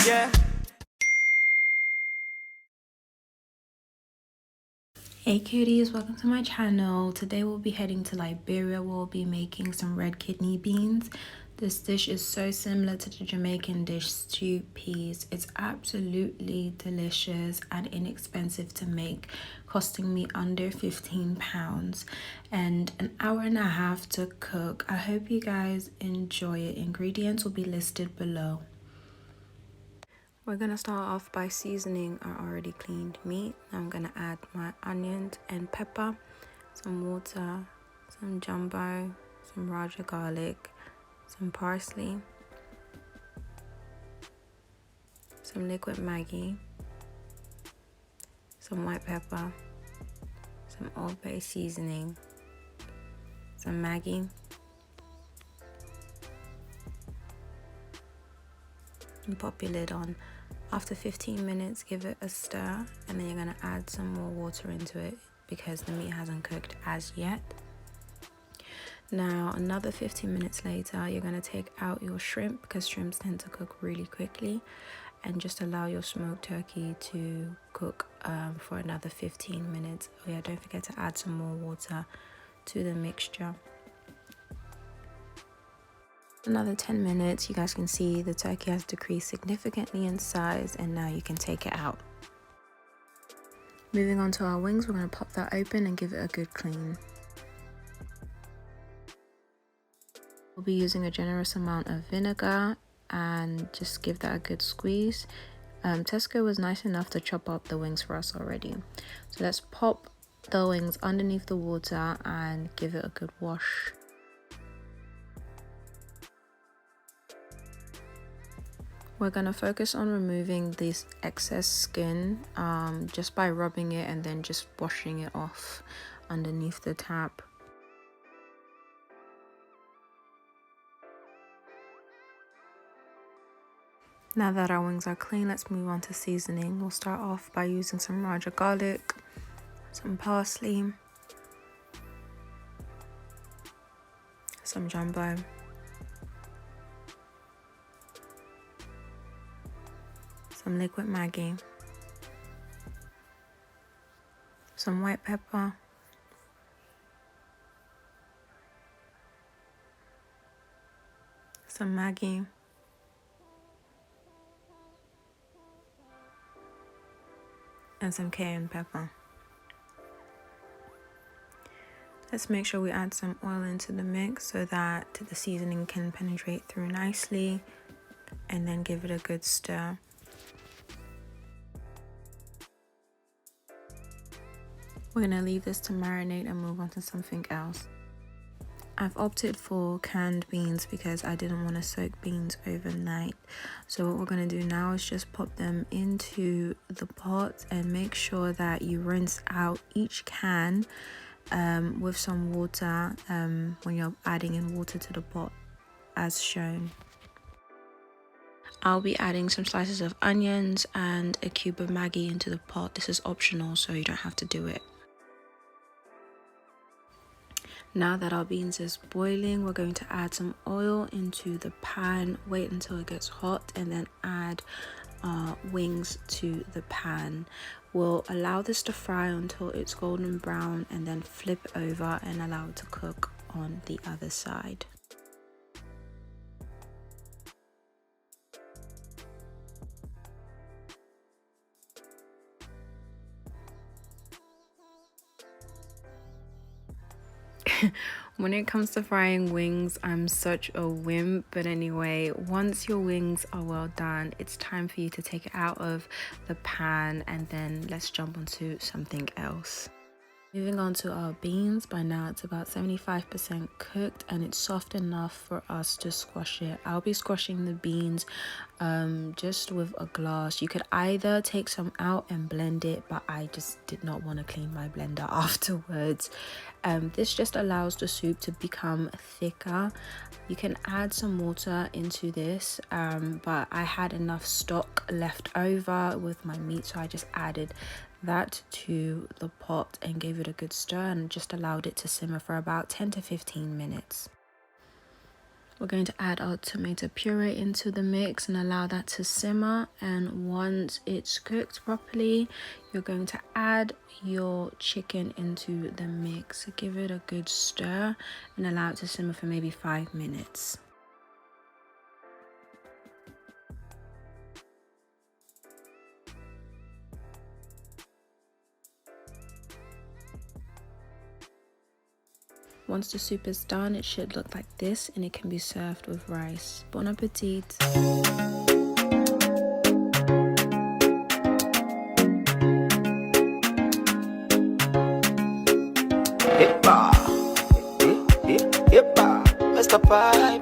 Yeah. Hey cuties, welcome to my channel. Today we'll be heading to Liberia. We'll be making some red kidney beans. This dish is so similar to the Jamaican dish stew peas. It's absolutely delicious and inexpensive to make, costing me under £15 and an hour and a half to cook. I hope you guys enjoy it. Ingredients will be listed below. We're going to start off by seasoning our already cleaned meat. I'm going to add my onions and pepper, some water, some jumbo, some raja garlic, some parsley, some liquid Maggi, some white pepper, some Old Bay seasoning, some Maggi, and pop your lid on. After 15 minutes, give it a stir, and then you're going to add some more water into it because the meat hasn't cooked as yet. Now, another 15 minutes later, you're going to take out your shrimp because shrimps tend to cook really quickly, and just allow your smoked turkey to cook for another 15 minutes. Oh yeah, don't forget to add some more water to the mixture. Another 10 minutes, you guys can see the turkey has decreased significantly in size, and now you can take it out. Moving on to our wings, we're going to pop that open and give it a good clean. We'll be using a generous amount of vinegar and just give that a good squeeze. Tesco was nice enough to chop up the wings for us already. So let's pop the wings underneath the water and give it a good wash. We're going to focus on removing this excess skin just by rubbing it and then just washing it off underneath the tap. Now that our wings are clean, let's move on to seasoning. We'll start off by using some raja garlic, some parsley, some jumbo, some liquid Maggi, some white pepper, some Maggi, and some cayenne pepper. Let's make sure we add some oil into the mix so that the seasoning can penetrate through nicely, and then give it a good stir. We're going to leave this to marinate and move on to something else. I've opted for canned beans because I didn't want to soak beans overnight. So what we're going to do now is just pop them into the pot and make sure that you rinse out each can with some water when you're adding in water to the pot as shown. I'll be adding some slices of onions and a cube of Maggi into the pot. This is optional, so you don't have to do it. Now that our beans is boiling, we're going to add some oil into the pan, wait until it gets hot, and then add our wings to the pan. We'll allow this to fry until it's golden brown and then flip over and allow it to cook on the other side. When it comes to frying wings, I'm such a wimp, but anyway, once your wings are well done, it's time for you to take it out of the pan, and then let's jump onto something else. Moving on to our beans, by now it's about 75% cooked and it's soft enough for us to squash it. I'll be squashing the beans just with a glass. You could either take some out and blend it, but I just did not want to clean my blender afterwards. This just allows the soup to become thicker. You can add some water into this, but I had enough stock left over with my meat, so I just added that to the pot and gave it a good stir and just allowed it to simmer for about 10 to 15 minutes. We're going to add our tomato puree into the mix and allow that to simmer. And once it's cooked properly, you're going to add your chicken into the mix. So give it a good stir and allow it to simmer for maybe 5 minutes. Once the soup is done, it should look like this and it can be served with rice. Bon appetit! Mr. Pie.